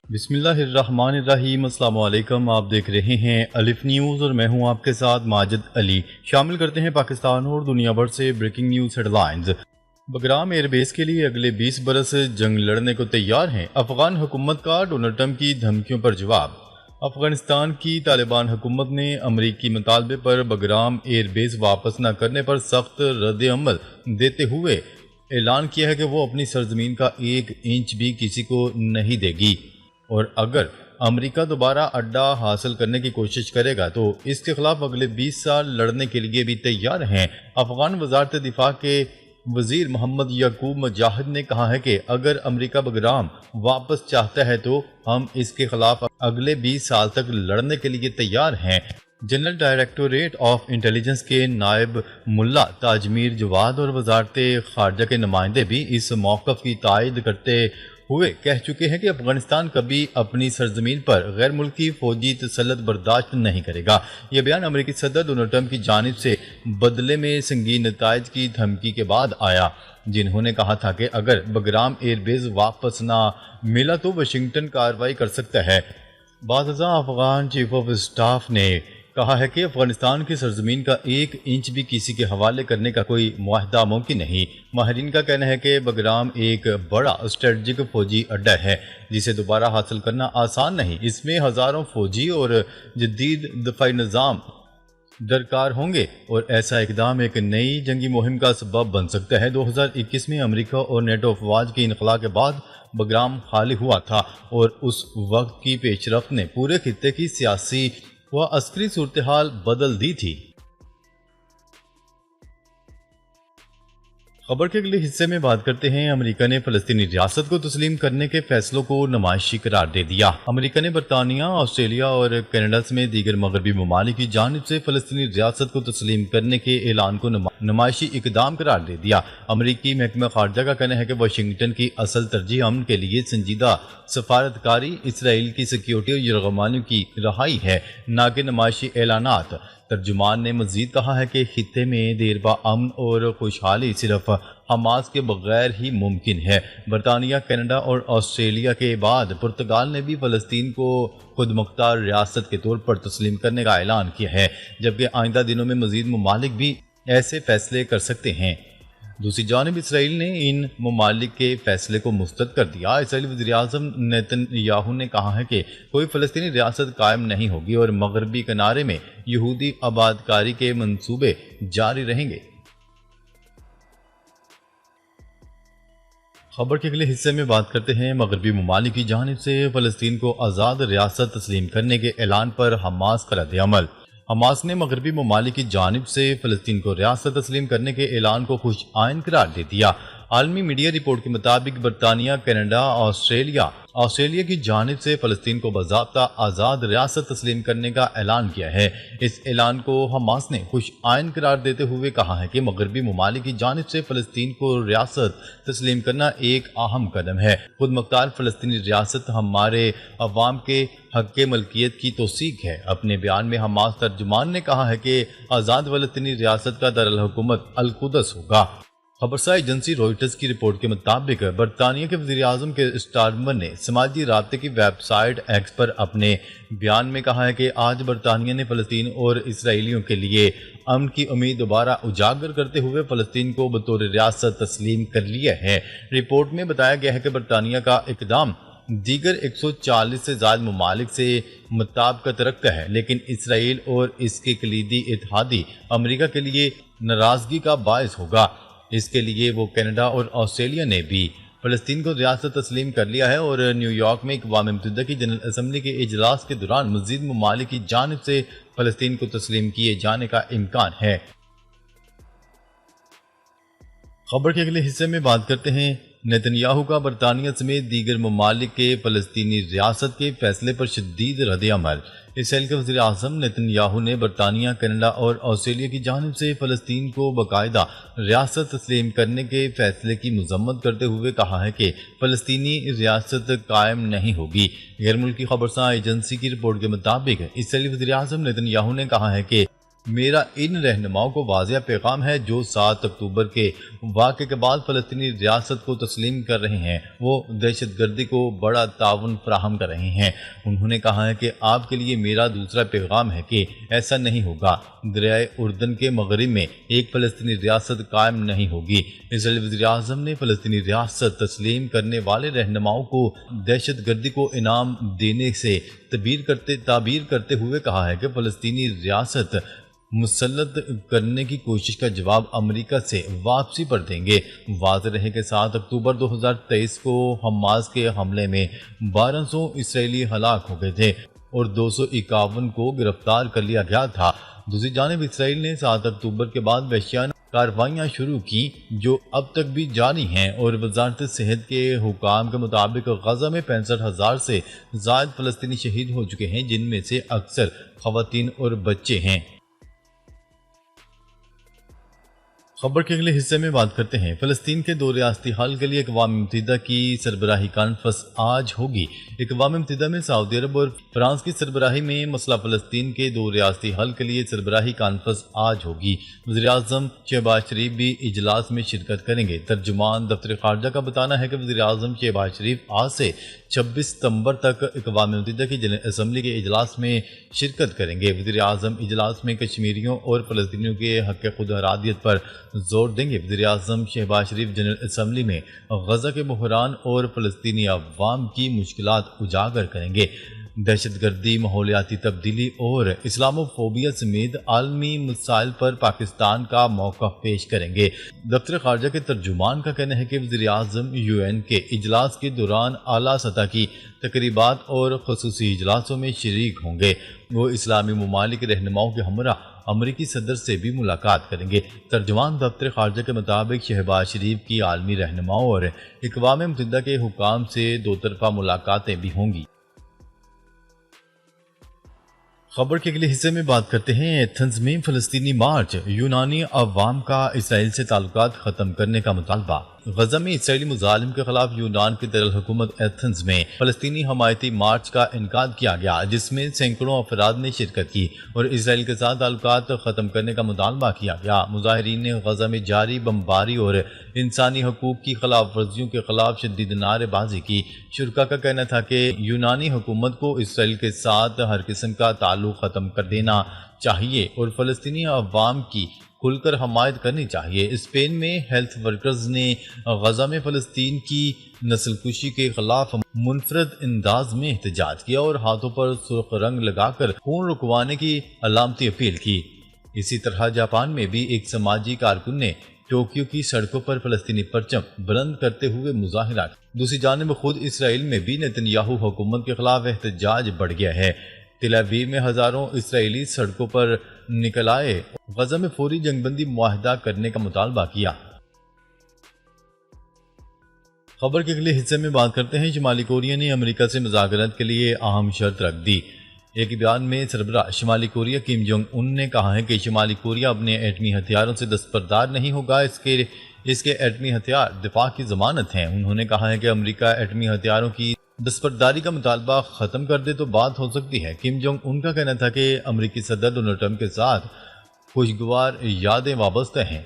بسم اللہ الرحمن الرحیم۔ السلام علیکم، آپ دیکھ رہے ہیں الف نیوز اور میں ہوں آپ کے ساتھ ماجد علی۔ شامل کرتے ہیں پاکستان اور دنیا بھر سے breaking news headlines. Bagram air base کے لیے اگلے 20 برس جنگ لڑنے کو تیار ہیں، افغان حکومت کا ڈونلڈ ٹرمپ کی دھمکیوں پر جواب۔ افغانستان کی طالبان حکومت نے امریکی مطالبے پر بگرام ایئر بیس واپس نہ کرنے پر سخت رد عمل دیتے ہوئے اعلان کیا ہے کہ وہ اپنی سرزمین کا 1 انچ بھی کسی کو نہیں دے گی، اور اگر امریکہ دوبارہ اڈہ حاصل کرنے کی کوشش کرے گا تو اس کے خلاف اگلے 20 سال لڑنے کے لیے بھی تیار ہیں۔ افغان وزارت دفاع کے وزیر محمد یعقوب مجاہد نے کہا ہے کہ اگر امریکہ بگرام واپس چاہتا ہے تو ہم اس کے خلاف اگلے 20 سال تک لڑنے کے لیے تیار ہیں۔ جنرل ڈائریکٹوریٹ آف انٹیلیجنس کے نائب ملا تاج میر جواد اور وزارت خارجہ کے نمائندے بھی اس موقف کی تائید کرتے ہوئے کہہ چکے ہیں کہ افغانستان کبھی اپنی سرزمین پر غیر ملکی فوجی تسلط برداشت نہیں کرے گا۔ یہ بیان امریکی صدر ڈونلڈ ٹرمپ کی جانب سے بدلے میں سنگین نتائج کی دھمکی کے بعد آیا، جنہوں نے کہا تھا کہ اگر بگرام ایئر بیس واپس نہ ملا تو واشنگٹن کارروائی کر سکتا ہے۔ بعد ازاں افغان چیف آف اسٹاف نے کہا ہے کہ افغانستان کی سرزمین کا 1 انچ بھی کسی کے حوالے کرنے کا کوئی معاہدہ ممکن نہیں۔ ماہرین کا کہنا ہے کہ بگرام ایک بڑا اسٹریٹجک فوجی اڈہ ہے جسے دوبارہ حاصل کرنا آسان نہیں۔ اس میں ہزاروں فوجی اور جدید دفاعی نظام درکار ہوں گے، اور ایسا اقدام ایک نئی جنگی مہم کا سبب بن سکتا ہے۔ 2021 میں امریکہ اور نیٹو افواج کے انخلا کے بعد بگرام خالی ہوا تھا، اور اس وقت کی پیش رفت نے پورے خطے کی سیاسی و عسکری صورتحال بدل دی تھی۔ خبر کے اگلے حصے میں بات کرتے ہیں۔ امریکہ نے فلسطینی ریاست کو تسلیم کرنے کے فیصلوں کو نمائشی قرار دے دیا۔ امریکہ نے برطانیہ، آسٹریلیا اور کینیڈا سمیت دیگر مغربی ممالک کی جانب سے فلسطینی ریاست کو تسلیم کرنے کے اعلان کو نمائشی اقدام قرار دے دیا۔ امریکی محکمہ خارجہ کا کہنا ہے کہ واشنگٹن کی اصل ترجیح امن کے لیے سنجیدہ سفارتکاری، اسرائیل کی سیکیورٹی اور یرغمالیوں کی رہائی ہے، نہ کہ نمائشی اعلانات۔ ترجمان نے مزید کہا ہے کہ خطے میں دیرپا امن اور خوشحالی صرف حماس کے بغیر ہی ممکن ہے۔ برطانیہ، کینیڈا اور آسٹریلیا کے بعد پرتگال نے بھی فلسطین کو خود مختار ریاست کے طور پر تسلیم کرنے کا اعلان کیا ہے، جبکہ آئندہ دنوں میں مزید ممالک بھی ایسے فیصلے کر سکتے ہیں۔ دوسری جانب اسرائیل نے ان ممالک کے فیصلے کو مسترد کر دیا۔ اسرائیلی وزیراعظم نیتن یاہو نے کہا ہے کہ کوئی فلسطینی ریاست قائم نہیں ہوگی اور مغربی کنارے میں یہودی آبادکاری کے منصوبے جاری رہیں گے۔ خبر کے اگلے حصے میں بات کرتے ہیں۔ مغربی ممالک کی جانب سے فلسطین کو آزاد ریاست تسلیم کرنے کے اعلان پر حماس کا رد عمل۔ حماس نے مغربی ممالک کی جانب سے فلسطین کو ریاست تسلیم کرنے کے اعلان کو خوش آئند قرار دے دیا۔ عالمی میڈیا رپورٹ کے مطابق برطانیہ، کینیڈا، آسٹریلیا کی جانب سے فلسطین کو باضابطہ آزاد ریاست تسلیم کرنے کا اعلان کیا ہے۔ اس اعلان کو حماس نے خوش آئند قرار دیتے ہوئے کہا ہے کہ مغربی ممالک کی جانب سے فلسطین کو ریاست تسلیم کرنا ایک اہم قدم ہے۔ خود مختار فلسطینی ریاست ہمارے عوام کے حق ملکیت کی توثیق ہے۔ اپنے بیان میں حماس ترجمان نے کہا ہے کہ آزاد فلسطینی ریاست کا دارالحکومت القدس ہوگا۔ خبرساز ایجنسی روئٹرز کی رپورٹ کے مطابق برطانیہ کے وزیر اعظم کے اسٹارمر نے سماجی رابطے کی ویب سائٹ ایکس پر اپنے بیان میں کہا ہے کہ آج برطانیہ نے فلسطین اور اسرائیلیوں کے لیے امن کی امید دوبارہ اجاگر کرتے ہوئے فلسطین کو بطور ریاست تسلیم کر لیا ہے۔ رپورٹ میں بتایا گیا ہے کہ برطانیہ کا اقدام دیگر 140 سے زائد ممالک سے مطابقت رکھتا ہے، لیکن اسرائیل اور اس کے کلیدی اتحادی امریکہ کے لیے ناراضگی کا باعث ہوگا۔ اس کے لیے وہ کینیڈا اور آسٹریلیا نے بھی فلسطین کو ریاست تسلیم کر لیا ہے، اور نیو یارک میں اقوام متحدہ کی جنرل اسمبلی کے اجلاس کے دوران مزید ممالک کی جانب سے فلسطین کو تسلیم کیے جانے کا امکان ہے۔ خبر کے اگلے حصے میں بات کرتے ہیں۔ نیتن یاہو کا برطانیہ سمیت دیگر ممالک کے فلسطینی ریاست کے فیصلے پر شدید رد عمل۔ اسرائیل کے وزیر اعظم نیتن یاہو نے برطانیہ، کینیڈا اور آسٹریلیا کی جانب سے فلسطین کو باقاعدہ ریاست تسلیم کرنے کے فیصلے کی مذمت کرتے ہوئے کہا ہے کہ فلسطینی ریاست قائم نہیں ہوگی۔ غیر ملکی خبرساز ایجنسی کی رپورٹ کے مطابق اسرائیلی وزیر اعظم نیتن یاہو نے کہا ہے کہ میرا ان رہنماؤں کو واضح پیغام ہے جو 7 اکتوبر کے واقعے کے بعد فلسطینی ریاست کو تسلیم کر رہے ہیں، وہ دہشت گردی کو بڑا تعاون فراہم کر رہے ہیں۔ انہوں نے کہا ہے کہ آپ کے لیے میرا دوسرا پیغام ہے کہ ایسا نہیں ہوگا۔ دریائے اردن کے مغرب میں ایک فلسطینی ریاست قائم نہیں ہوگی۔ اسرائیلی وزیر اعظم نے فلسطینی ریاست تسلیم کرنے والے رہنماؤں کو دہشت گردی کو انعام دینے سے تعبیر کرتے ہوئے کہا ہے کہ فلسطینی ریاست مسلط کرنے کی کوشش کا جواب امریکہ سے واپسی پر دیں گے۔ واضح رہے کہ 7 اکتوبر 2023 کو حماس کے حملے میں 1200 اسرائیلی ہلاک ہو گئے تھے اور 251 کو گرفتار کر لیا گیا تھا۔ دوسری جانب اسرائیل نے 7 اکتوبر کے بعد وحشیانہ کارروائیاں شروع کی جو اب تک بھی جاری ہیں، اور وزارت صحت کے حکام کے مطابق غزہ میں 65,000 سے زائد فلسطینی شہید ہو چکے ہیں، جن میں سے اکثر خواتین اور بچے ہیں۔ خبر کے اگلے حصے میں بات کرتے ہیں۔ فلسطین کے 2 ریاستی حل کے لیے اقوام متحدہ کی سربراہی کانفرنس آج ہوگی۔ اقوام متحدہ میں سعودی عرب اور فرانس کی سربراہی میں مسئلہ فلسطین کے 2 ریاستی حل کے لیے سربراہی کانفرنس آج ہوگی۔ وزیر اعظم شہباز شریف بھی اجلاس میں شرکت کریں گے۔ ترجمان دفتر خارجہ کا بتانا ہے کہ وزیر اعظم شہباز شریف آج سے 26 ستمبر تک اقوام متحدہ کی جنرل اسمبلی کے اجلاس میں شرکت کریں گے۔ وزیر اعظم اجلاس میں کشمیریوں اور فلسطینیوں کے حق خود ارادیت پر زور دیں گے۔ وزیر اعظم شہباز شریف جنرل اسمبلی میں غزہ کے بحران اور فلسطینی عوام کی مشکلات اجاگر کریں گے۔ دہشت گردی، ماحولیاتی تبدیلی اور اسلامو فوبیا سمیت عالمی مسائل پر پاکستان کا موقف پیش کریں گے۔ دفتر خارجہ کے ترجمان کا کہنا ہے کہ وزیر اعظم UN کے اجلاس کے دوران اعلیٰ سطح کی تقریبات اور خصوصی اجلاسوں میں شریک ہوں گے۔ وہ اسلامی ممالک کے رہنماؤں کے ہمراہ امریکی صدر سے بھی ملاقات کریں گے۔ ترجمان دفتر خارجہ کے مطابق شہباز شریف کی عالمی رہنماؤں اور اقوام متحدہ کے حکام سے 2 طرفہ ملاقاتیں بھی ہوں گی۔ خبر کے اگلے حصے میں بات کرتے ہیں ایتھنز میں فلسطینی مارچ، یونانی عوام کا اسرائیل سے تعلقات ختم کرنے کا مطالبہ۔ غزہ میں اسرائیلی مظالم کے خلاف یونان کی دارالحکومت ایتھنز میں فلسطینی حمایتی مارچ کا انعقاد کیا گیا، جس میں سینکڑوں افراد نے شرکت کی اور اسرائیل کے ساتھ تعلقات ختم کرنے کا مطالبہ کیا گیا۔ مظاہرین نے غزہ میں جاری بمباری اور انسانی حقوق کی خلاف ورزیوں کے خلاف شدید نعرے بازی کی۔ شرکاء کا کہنا تھا کہ یونانی حکومت کو اسرائیل کے ساتھ ہر قسم کا تعلق ختم کر دینا چاہیے اور فلسطینی عوام کی کھل کر حمایت کرنی چاہیے۔ اسپین میں ہیلتھ ورکرز نے غزہ میں فلسطین کی نسل کشی کے خلاف منفرد انداز میں احتجاج کیا اور ہاتھوں پر سرخ رنگ لگا کر خون رکوانے کی علامتی اپیل کی۔ اسی طرح جاپان میں بھی ایک سماجی کارکن نے ٹوکیو کی سڑکوں پر فلسطینی پرچم بلند کرتے ہوئے مظاہرہ کیا۔ دوسری جانب خود اسرائیل میں بھی نتن یاہو حکومت کے خلاف احتجاج بڑھ گیا ہے۔ تل ابیب میں ہزاروں اسرائیلی سڑکوں پر نکل آئے، غزہ میں فوری جنگ بندی معاہدہ کرنے کا مطالبہ کیا۔ خبر کے اگلے حصے میں بات کرتے ہیں۔ شمالی کوریا نے امریکہ سے مذاکرات کے لیے اہم شرط رکھ دی۔ ایک بیان میں سربراہ شمالی کوریا کم جونگ ان نے کہا ہے کہ شمالی کوریا اپنے ایٹمی ہتھیاروں سے دستبردار نہیں ہوگا، اس کے ایٹمی ہتھیار دفاع کی ضمانت ہیں۔ انہوں نے کہا ہے کہ امریکہ ایٹمی ہتھیاروں کی دستبرداری کا مطالبہ ختم کر دے تو بات ہو سکتی ہے۔ کم جونگ ان کا کہنا تھا کہ امریکی صدر ڈونلڈ ٹرمپ کے ساتھ خوشگوار یادیں وابستہ ہیں۔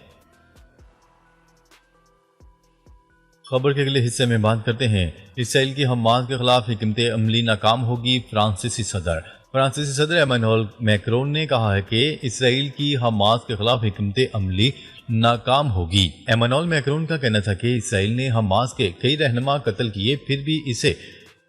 خبر کے اگلے حصے میں بات کرتے ہیں۔ اسرائیل کی حماس کے خلاف حکمت عملی ناکام ہوگی، فرانسیسی صدر ایمانوئل میکرون نے کہا ہے کہ اسرائیل کی حماس کے خلاف حکمت عملی ناکام ہوگی۔ ایمانوئل میکرون کا کہنا تھا کہ اسرائیل نے حماس کے کئی رہنما قتل کیے پھر بھی اسے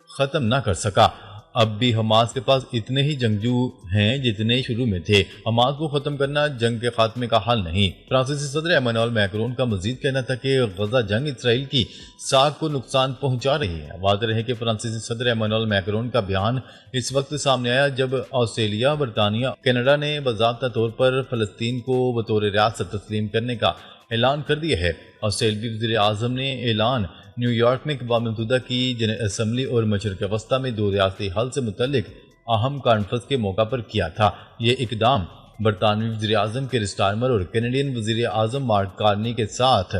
ختم نہ کر سکا۔ اب بھی حماس کے پاس اتنے ہی جنگجو ہیں جتنے شروع میں تھے۔ حماس کو ختم کرنا جنگ کے خاتمے کا حل نہیں۔ فرانسیسی صدر ایمانوئل میکرون کا مزید کہنا تھا کہ غزہ جنگ اسرائیل کی ساکھ کو نقصان پہنچا رہی ہے۔ واضح رہے کہ فرانسیسی صدر ایمانوئل میکرون کا بیان اس وقت سامنے آیا جب آسٹریلیا، برطانیہ، کینیڈا نے باضابطہ طور پر فلسطین کو بطور ریاست تسلیم کرنے کا اعلان کر دیا ہے۔ آسٹریلوی وزیر اعظم نے اعلان نیو یارک میں اقوام متحدہ کی جنرل اسمبلی اور مشرق وسطی میں 2 ریاستی حل سے متعلق اہم کانفرنس کے موقع پر کیا تھا۔ یہ اقدام برطانوی وزیر اعظم کیر سٹارمر اور کینیڈین وزیر اعظم مارک کارنی کے ساتھ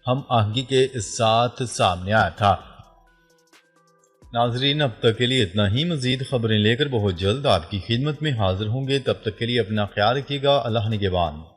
ہم آہنگی کے ساتھ سامنے آیا تھا۔ ناظرین اب تک کے لیے اتنا ہی، مزید خبریں لے کر بہت جلد آپ کی خدمت میں حاضر ہوں گے، تب تک کے لیے اپنا خیال رکھیے گا، اللہ نگہبان۔